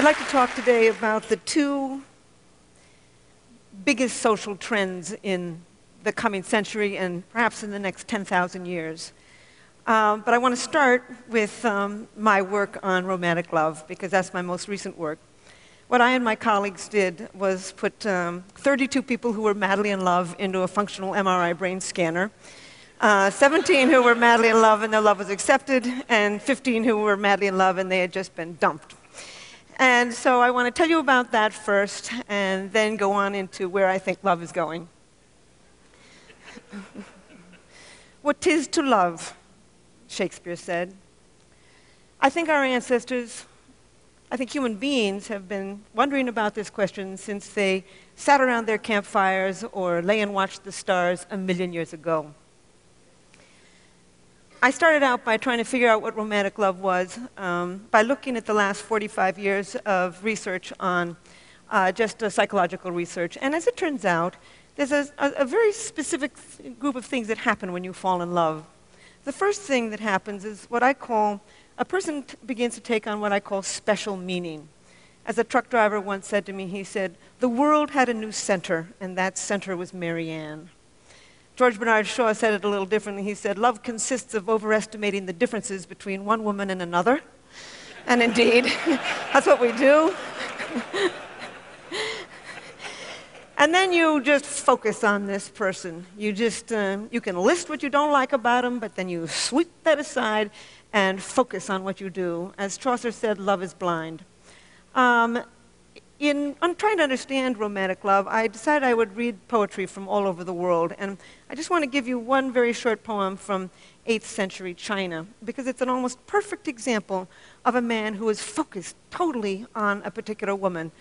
I'd like to talk today about the two biggest social trends in the coming century and perhaps in the next 10,000 years. But I want to start with my work on romantic love, because that's my most recent work. What I and my colleagues did was put 32 people who were madly in love into a functional MRI brain scanner, 17 who were madly in love and their love was accepted, and 15 who were madly in love and they had just been dumped. And so I want to tell you about that first, and then go on into where I think love is going. What 'tis to love, Shakespeare said. I think our ancestors, I think human beings have been wondering about this question since they sat around their campfires or lay and watched the stars 1,000,000 years ago. I started out by trying to figure out what romantic love was by looking at the last 45 years of research on just psychological research. And as it turns out, there's a very specific group of things that happen when you fall in love. The first thing that happens is what I call, a person begins to take on what I call special meaning. As a truck driver once said to me, he said, "The world had a new center, and that center was Mary Ann." George Bernard Shaw said it a little differently. He said, "Love consists of overestimating the differences between one woman and another." And indeed, that's what we do. And then you just focus on this person. You can list what you don't like about them, but then you sweep that aside and focus on what you do. As Chaucer said, love is blind. I'm trying to understand romantic love, I decided I would read poetry from all over the world. And I just want to give you one very short poem from 8th century China, because it's an almost perfect example of a man who is focused totally on a particular woman.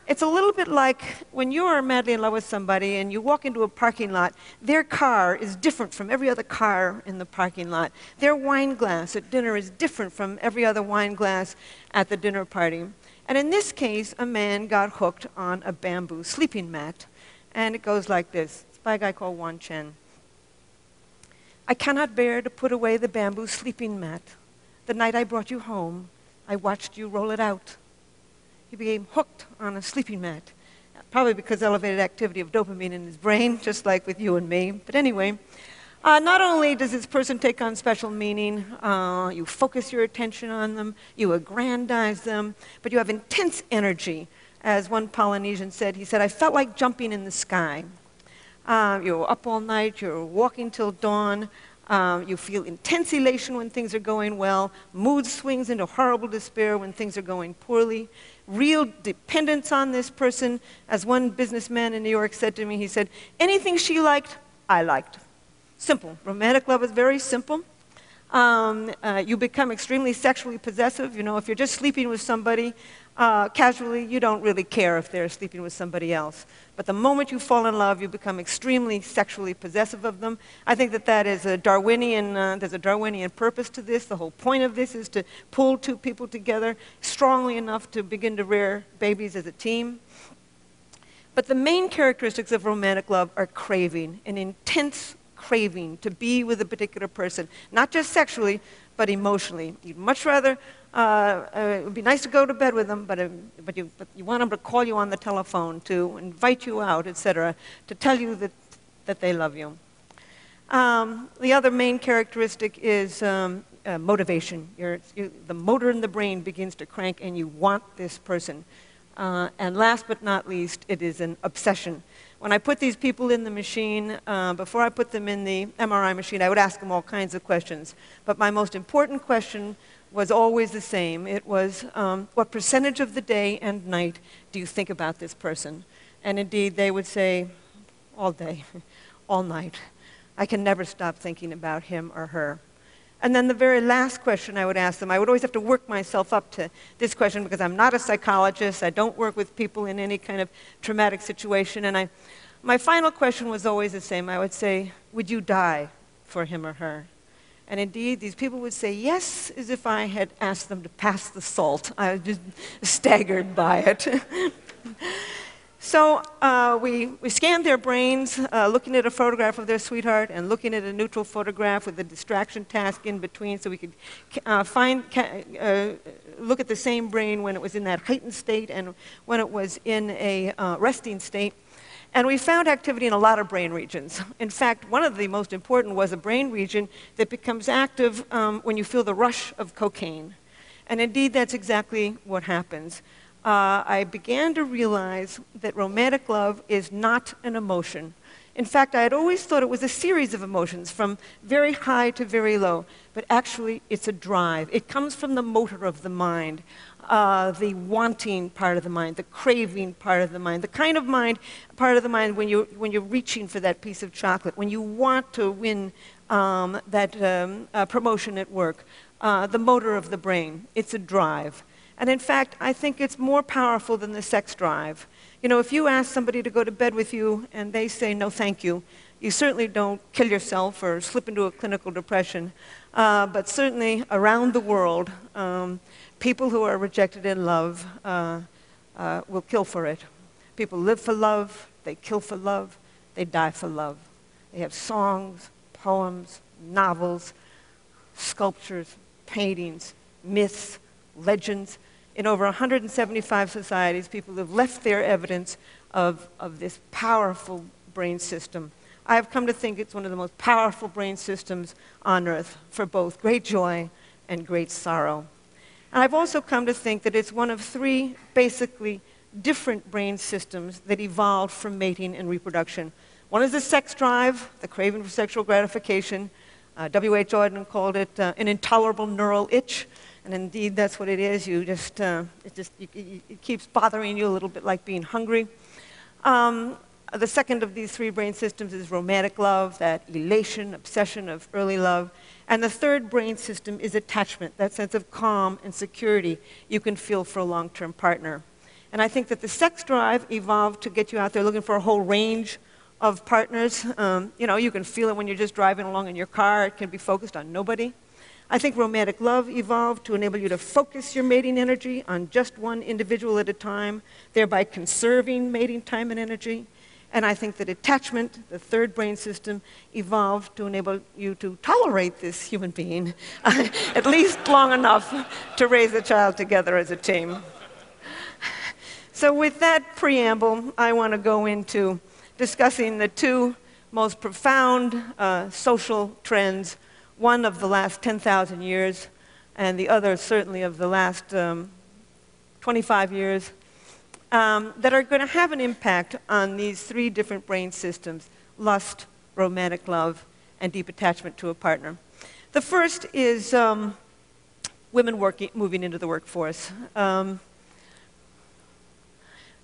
It's a little bit like when you are madly in love with somebody and you walk into a parking lot, their car is different from every other car in the parking lot. Their wine glass at dinner is different from every other wine glass at the dinner party. And in this case, a man got hooked on a bamboo sleeping mat. And it goes like this. It's by a guy called Wan Chen. "I cannot bear to put away the bamboo sleeping mat. The night I brought you home, I watched you roll it out." He became hooked on a sleeping mat, probably because elevated activity of dopamine in his brain, just like with you and me. But anyway, not only does this person take on special meaning, you focus your attention on them, you aggrandize them, but you have intense energy. As one Polynesian said, he said, "I felt like jumping in the sky." You're up all night, you're walking till dawn, you feel intense elation when things are going well, mood swings into horrible despair when things are going poorly, real dependence on this person. As one businessman in New York said to me, he said, "Anything she liked, I liked." Simple. Romantic love is very simple. You become extremely sexually possessive. You know, if you're just sleeping with somebody casually, you don't really care if they're sleeping with somebody else. But the moment you fall in love, you become extremely sexually possessive of them. I think that is a Darwinian, there's a Darwinian purpose to this. The whole point of this is to pull two people together strongly enough to begin to rear babies as a team. But the main characteristics of romantic love are craving, an intense craving to be with a particular person, not just sexually, but emotionally. You'd much rather, it would be nice to go to bed with them, but you want them to call you on the telephone, to invite you out, etc., to tell you that they love you. The other main characteristic is motivation. The motor in the brain begins to crank and you want this person. And last but not least, it is an obsession. When I put these people in the machine, before I put them in the MRI machine, I would ask them all kinds of questions. But my most important question was always the same. It was, what percentage of the day and night do you think about this person? And indeed, they would say, all day, all night. I can never stop thinking about him or her. And then the very last question I would ask them, I would always have to work myself up to this question because I'm not a psychologist, I don't work with people in any kind of traumatic situation, and my final question was always the same. I would say, would you die for him or her? And indeed, these people would say yes, as if I had asked them to pass the salt. I was just staggered by it. So we scanned their brains, looking at a photograph of their sweetheart and looking at a neutral photograph with a distraction task in between, so we could look at the same brain when it was in that heightened state and when it was in a resting state. And we found activity in a lot of brain regions. In fact, one of the most important was a brain region that becomes active when you feel the rush of cocaine. And indeed, that's exactly what happens. I began to realize that romantic love is not an emotion. In fact, I had always thought it was a series of emotions from very high to very low, but actually it's a drive. It comes from the motor of the mind, the wanting part of the mind, the craving part of the mind, the kind of part of the mind when you're reaching for that piece of chocolate, when you want to win that promotion at work, the motor of the brain. It's a drive. And in fact, I think it's more powerful than the sex drive. You know, if you ask somebody to go to bed with you and they say no thank you, you certainly don't kill yourself or slip into a clinical depression. But certainly around the world, people who are rejected in love will kill for it. People live for love, they kill for love, they die for love. They have songs, poems, novels, sculptures, paintings, myths, legends. In over 175 societies, people have left their evidence of this powerful brain system. I have come to think it's one of the most powerful brain systems on earth for both great joy and great sorrow. And I've also come to think that it's one of three basically different brain systems that evolved from mating and reproduction. One is the sex drive, the craving for sexual gratification. W.H. Auden called it an intolerable neural itch. And indeed, that's what it is. It keeps bothering you a little bit like being hungry. The second of these three brain systems is romantic love, that elation, obsession of early love. And the third brain system is attachment, that sense of calm and security you can feel for a long-term partner. And I think that the sex drive evolved to get you out there looking for a whole range of partners. You can feel it when you're just driving along in your car. It can be focused on nobody. I think romantic love evolved to enable you to focus your mating energy on just one individual at a time, thereby conserving mating time and energy. And I think that attachment, the third brain system, evolved to enable you to tolerate this human being at least long enough to raise a child together as a team. So with that preamble, I want to go into discussing the two most profound social trends, one of the last 10,000 years, and the other certainly of the last 25 years, that are going to have an impact on these three different brain systems: lust, romantic love, and deep attachment to a partner. The first is women moving into the workforce.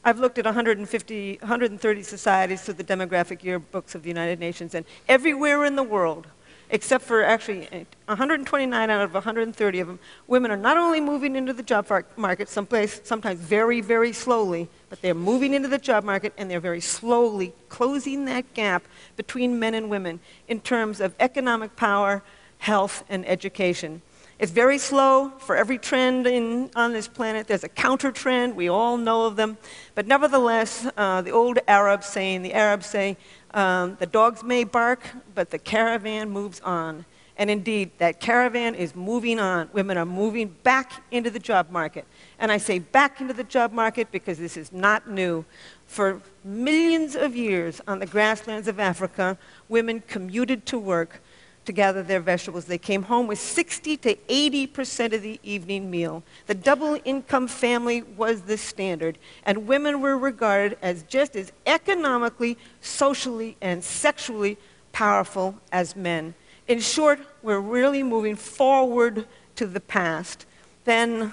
I've looked at 130 societies through the demographic yearbooks of the United Nations, and everywhere in the world, except for actually 129 out of 130 of them, women are not only moving into the job market sometimes very, very slowly, but they're moving into the job market and they're very slowly closing that gap between men and women in terms of economic power, health, and education. It's very slow. For every trend on this planet, there's a counter trend. We all know of them. But nevertheless, the old Arabs say, the dogs may bark, but the caravan moves on. And indeed, that caravan is moving on. Women are moving back into the job market. And I say back into the job market because this is not new. For millions of years on the grasslands of Africa, women commuted to work to gather their vegetables. They came home with 60 to 80% of the evening meal. The double-income family was the standard, and women were regarded as just as economically, socially, and sexually powerful as men. In short, we're really moving forward to the past. Then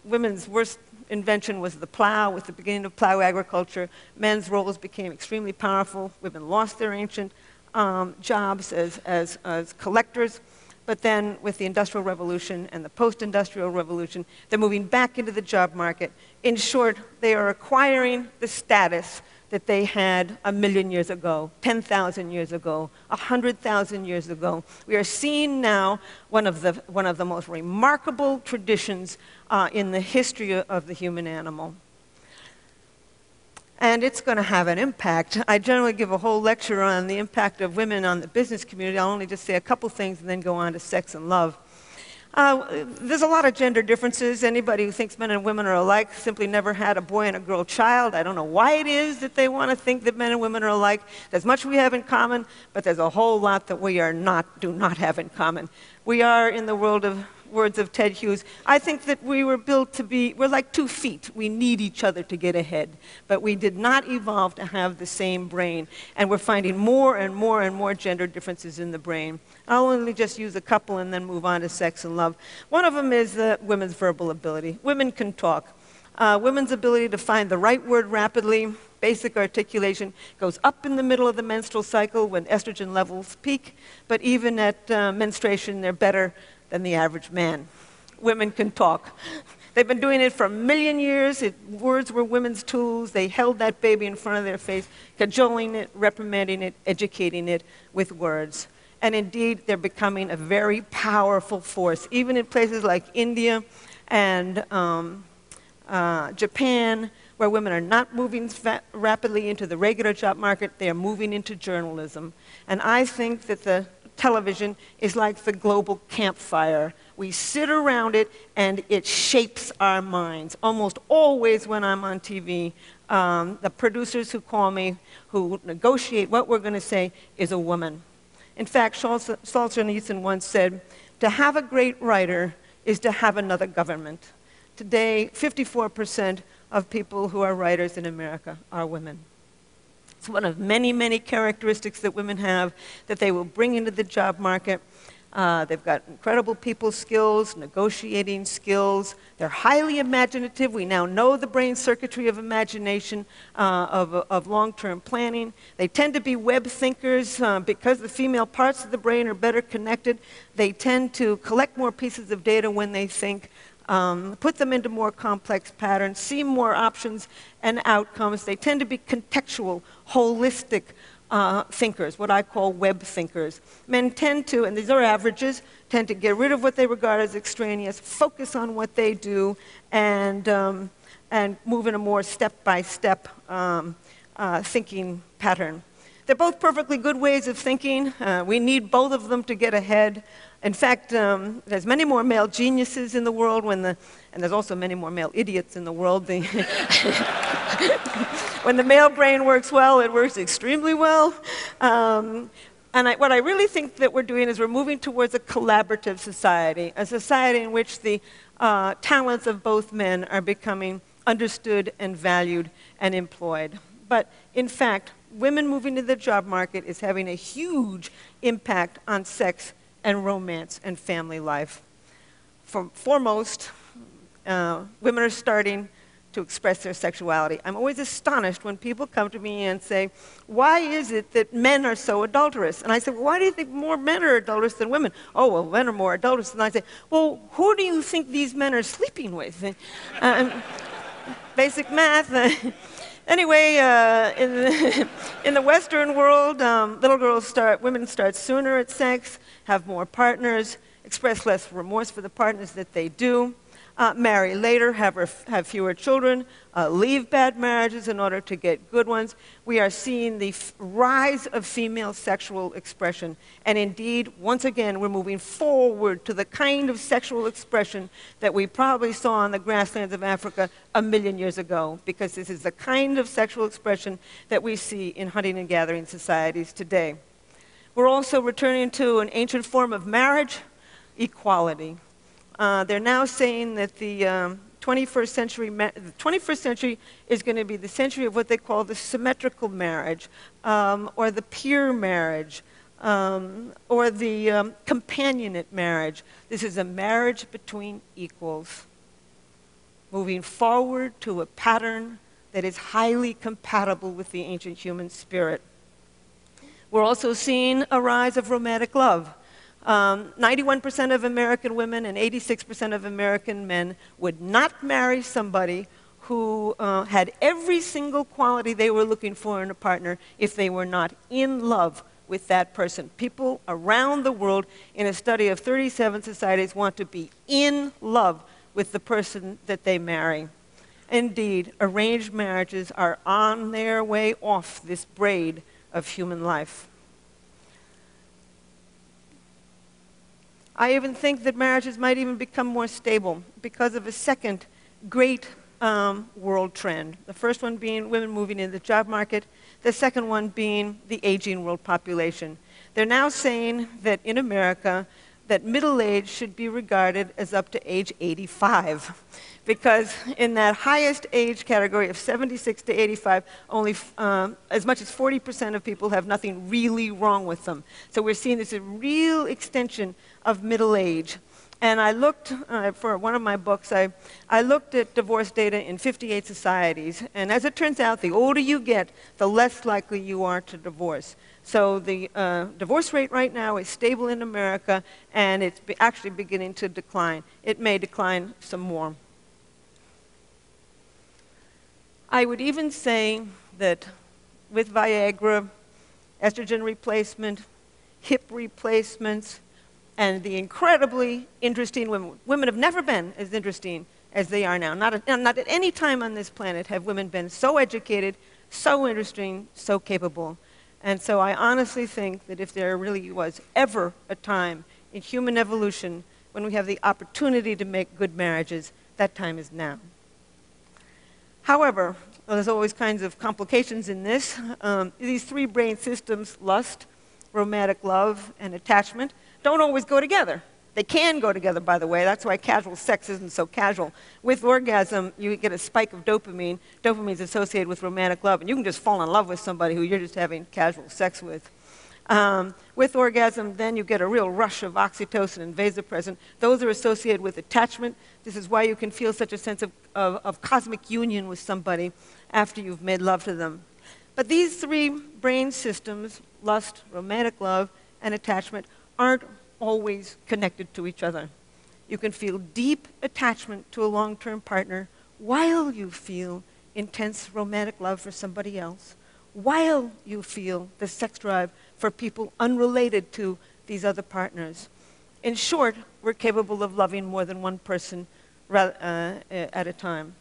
women's worst invention was the plow. With the beginning of plow agriculture, men's roles became extremely powerful. Women lost their ancient jobs as collectors, but then with the Industrial Revolution and the post-industrial revolution, they're moving back into the job market. In short, they are acquiring the status that they had 1,000,000 years ago, 10,000 years ago, 100,000 years ago. We are seeing now one of the most remarkable traditions in the history of the human animal. and it's going to have an impact. I generally give a whole lecture on the impact of women on the business community. I'll only just say a couple things and then go on to sex and love. There's a lot of gender differences. Anybody who thinks men and women are alike simply never had a boy and a girl child. I don't know why it is that they want to think that men and women are alike. There's much we have in common, but there's a whole lot that we do not have in common. We are, in the words of Ted Hughes, I think that we were built to be, we're like 2 feet. We need each other to get ahead. But we did not evolve to have the same brain. And we're finding more and more and more gender differences in the brain. I'll only just use a couple and then move on to sex and love. One of them is women's verbal ability. Women can talk. Women's ability to find the right word rapidly, basic articulation, goes up in the middle of the menstrual cycle when estrogen levels peak. But even at menstruation, they're better than the average man. Women can talk. They've been doing it for 1 million years. Words were women's tools. They held that baby in front of their face, cajoling it, reprimanding it, educating it with words. And indeed, they're becoming a very powerful force. Even in places like India and Japan, where women are not moving rapidly into the regular job market, they are moving into journalism. And I think that the television is like the global campfire. We sit around it and it shapes our minds. Almost always when I'm on TV, the producers who call me, who negotiate what we're going to say, is a woman. In fact, Solzhenitsyn once said, to have a great writer is to have another government. Today, 54% of people who are writers in America are women. It's one of many, many characteristics that women have that they will bring into the job market. They've got incredible people skills, negotiating skills. They're highly imaginative. We now know the brain circuitry of imagination, of long-term planning. They tend to be web thinkers because the female parts of the brain are better connected. They tend to collect more pieces of data when they think, put them into more complex patterns, see more options and outcomes. They tend to be contextual, holistic thinkers, what I call web thinkers. Men tend to, and these are averages, tend to get rid of what they regard as extraneous, focus on what they do, and move in a more step-by-step thinking pattern. They're both perfectly good ways of thinking. We need both of them to get ahead. In fact, there's many more male geniuses in the world, and there's also many more male idiots in the world. When the male brain works well, it works extremely well. What I really think that we're doing is we're moving towards a collaborative society, a society in which the talents of both men are becoming understood and valued and employed. But in fact, women moving to the job market is having a huge impact on sex and romance and family life. Foremost, women are starting to express their sexuality. I'm always astonished when people come to me and say, why is it that men are so adulterous? And I say, well, why do you think more men are adulterous than women? Oh, well, men are more adulterous. And I say, well, who do you think these men are sleeping with? Basic math. Anyway, in the Western world, women start sooner at sex, have more partners, express less remorse for the partners that they do, marry later, have fewer children, leave bad marriages in order to get good ones. We are seeing the rise of female sexual expression. And indeed, once again, we're moving forward to the kind of sexual expression that we probably saw on the grasslands of Africa 1 million years ago, because this is the kind of sexual expression that we see in hunting and gathering societies today. We're also returning to an ancient form of marriage, equality. They're now saying that the 21st century is going to be the century of what they call the symmetrical marriage, or the peer marriage, or the companionate marriage. This is a marriage between equals, moving forward to a pattern that is highly compatible with the ancient human spirit. We're also seeing a rise of romantic love. 91% of American women and 86% of American men would not marry somebody who had every single quality they were looking for in a partner if they were not in love with that person. People around the world, in a study of 37 societies, want to be in love with the person that they marry. Indeed, arranged marriages are on their way off this braid of human life. I even think that marriages might even become more stable because of a second great world trend. The first one being women moving into the job market, the second one being the aging world population. They're now saying that in America, that middle age should be regarded as up to age 85. Because in that highest age category of 76 to 85, only as much as 40% of people have nothing really wrong with them. So we're seeing this a real extension of middle age. And I looked, for one of my books, I looked at divorce data in 58 societies. And as it turns out, the older you get, the less likely you are to divorce. So the divorce rate right now is stable in America, and it's actually beginning to decline. It may decline some more. I would even say that with Viagra, estrogen replacement, hip replacements, and the incredibly interesting women. Women have never been as interesting as they are now. Not at any time on this planet have women been so educated, so interesting, so capable. And so I honestly think that if there really was ever a time in human evolution when we have the opportunity to make good marriages, that time is now. However, there's always kinds of complications in this. These three brain systems, lust, romantic love, and attachment, don't always go together. They can go together, by the way. That's why casual sex isn't so casual. With orgasm, you get a spike of dopamine. Dopamine is associated with romantic love, and you can just fall in love with somebody who you're just having casual sex with. With orgasm, then you get a real rush of oxytocin and vasopressin. Those are associated with attachment. This is why you can feel such a sense of cosmic union with somebody after you've made love to them. But these three brain systems, lust, romantic love, and attachment, aren't always connected to each other. You can feel deep attachment to a long-term partner while you feel intense romantic love for somebody else, while you feel the sex drive for people unrelated to these other partners. In short, we're capable of loving more than one person at a time.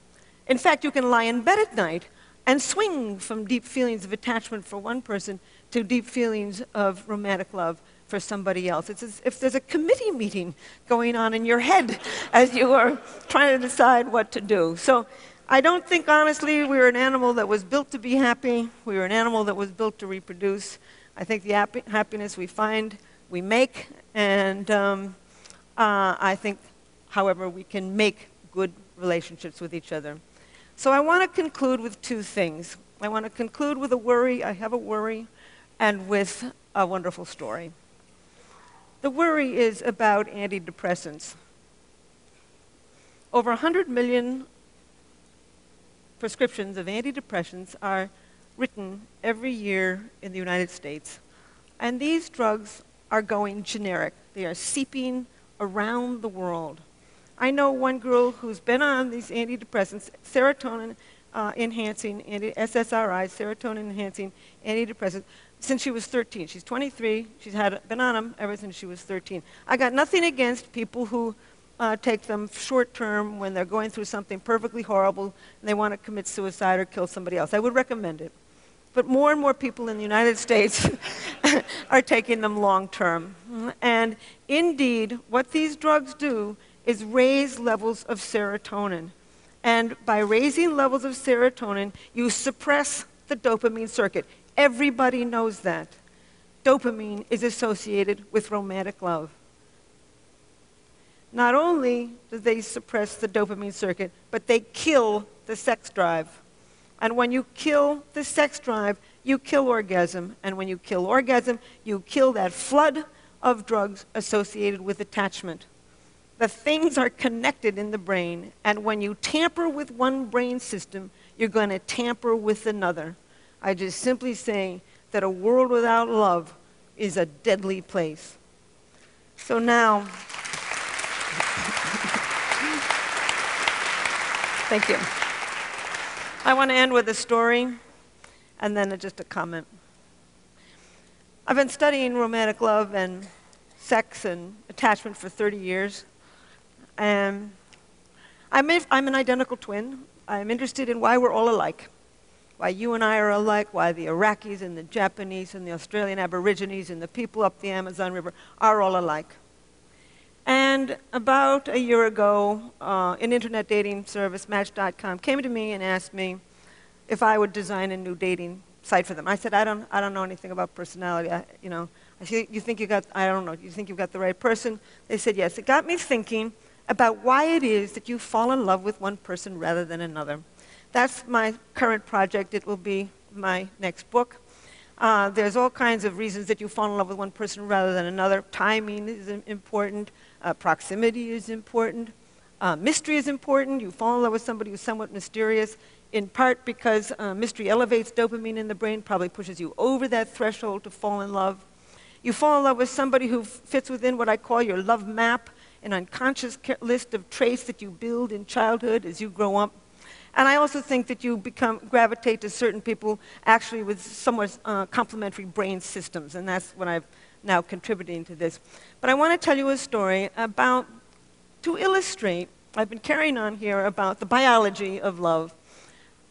In fact, you can lie in bed at night and swing from deep feelings of attachment for one person to deep feelings of romantic love for somebody else. It's as if there's a committee meeting going on in your head as you are trying to decide what to do. So I don't think, honestly, we're an animal that was built to be happy. We were an animal that was built to reproduce. I think the happiness we find, we make. And I think, however, we can make good relationships with each other. So I want to conclude with two things. I want to conclude with a worry. I have a worry, and with a wonderful story. The worry is about antidepressants. Over 100 million prescriptions of antidepressants are written every year in the United States. And these drugs are going generic. They are seeping around the world. I know one girl who's been on these antidepressants, serotonin-enhancing, SSRIs, serotonin-enhancing antidepressants, since she was 13. She's 23. She's been on them ever since she was 13. I got nothing against people who take them short-term when they're going through something perfectly horrible and they want to commit suicide or kill somebody else. I would recommend it. But more and more people in the United States are taking them long-term. And indeed, what these drugs do is raise levels of serotonin. And by raising levels of serotonin, you suppress the dopamine circuit. Everybody knows that. Dopamine is associated with romantic love. Not only do they suppress the dopamine circuit, but they kill the sex drive. And when you kill the sex drive, you kill orgasm. And when you kill orgasm, you kill that flood of drugs associated with attachment. The things are connected in the brain, and when you tamper with one brain system, you're going to tamper with another. I just simply say that a world without love is a deadly place. So now, thank you. I want to end with a story and then just a comment. I've been studying romantic love and sex and attachment for 30 years. And I'm an identical twin. I'm interested in why we're all alike. Why you and I are alike, why the Iraqis and the Japanese and the Australian Aborigines and the people up the Amazon River are all alike. And about a year ago, an internet dating service, Match.com, came to me and asked me if I would design a new dating site for them. I said, I don't know anything about personality. I said, you think you got, I don't know, you think you've got the right person? They said, yes. It got me thinking about why it is that you fall in love with one person rather than another. That's my current project. It will be my next book. There's all kinds of reasons that you fall in love with one person rather than another. Timing is important. Proximity is important. Mystery is important. You fall in love with somebody who's somewhat mysterious, in part because mystery elevates dopamine in the brain, probably pushes you over that threshold to fall in love. You fall in love with somebody who fits within what I call your love map, an unconscious list of traits that you build in childhood as you grow up. And I also think that you gravitate to certain people actually with somewhat complementary brain systems, and that's what I've now contributing to this. But I want to tell you a story to illustrate, I've been carrying on here about the biology of love.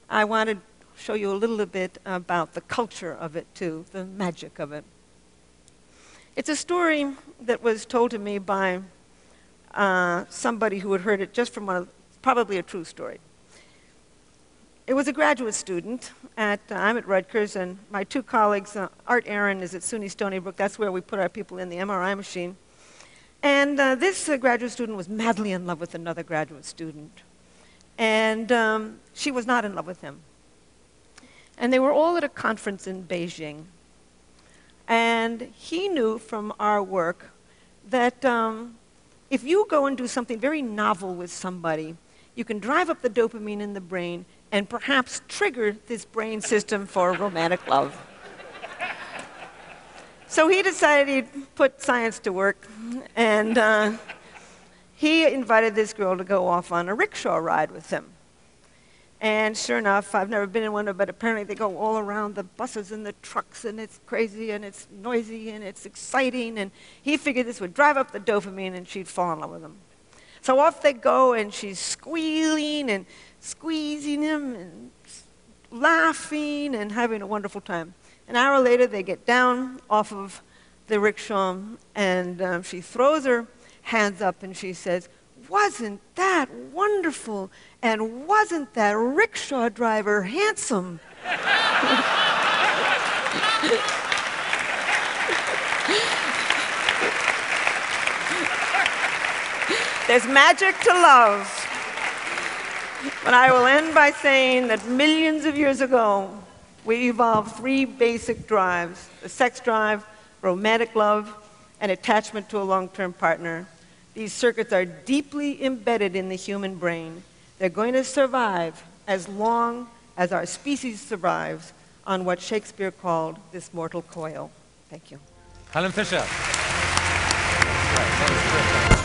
I want to show you a little bit about the culture of it too, the magic of it. It's a story that was told to me by somebody who had heard it just from probably a true story. It was a graduate student I'm at Rutgers, and my two colleagues, Art Aaron is at SUNY Stony Brook. That's where we put our people in the MRI machine. And this graduate student was madly in love with another graduate student. And she was not in love with him. And they were all at a conference in Beijing. And he knew from our work that if you go and do something very novel with somebody, you can drive up the dopamine in the brain and perhaps trigger this brain system for romantic love. So he decided he'd put science to work, and he invited this girl to go off on a rickshaw ride with him. And sure enough, I've never been in one, but apparently they go all around the buses and the trucks, and it's crazy, and it's noisy, and it's exciting, and he figured this would drive up the dopamine, and she'd fall in love with him. So off they go, and she's squealing and squeezing him and laughing and having a wonderful time. An hour later, they get down off of the rickshaw, and she throws her hands up, and she says, "Wasn't that wonderful? And wasn't that rickshaw driver handsome?" There's magic to love. But I will end by saying that millions of years ago, we evolved three basic drives: the sex drive, romantic love, and attachment to a long-term partner. These circuits are deeply embedded in the human brain. They're going to survive as long as our species survives on what Shakespeare called this mortal coil. Thank you. Helen Fischer. Right,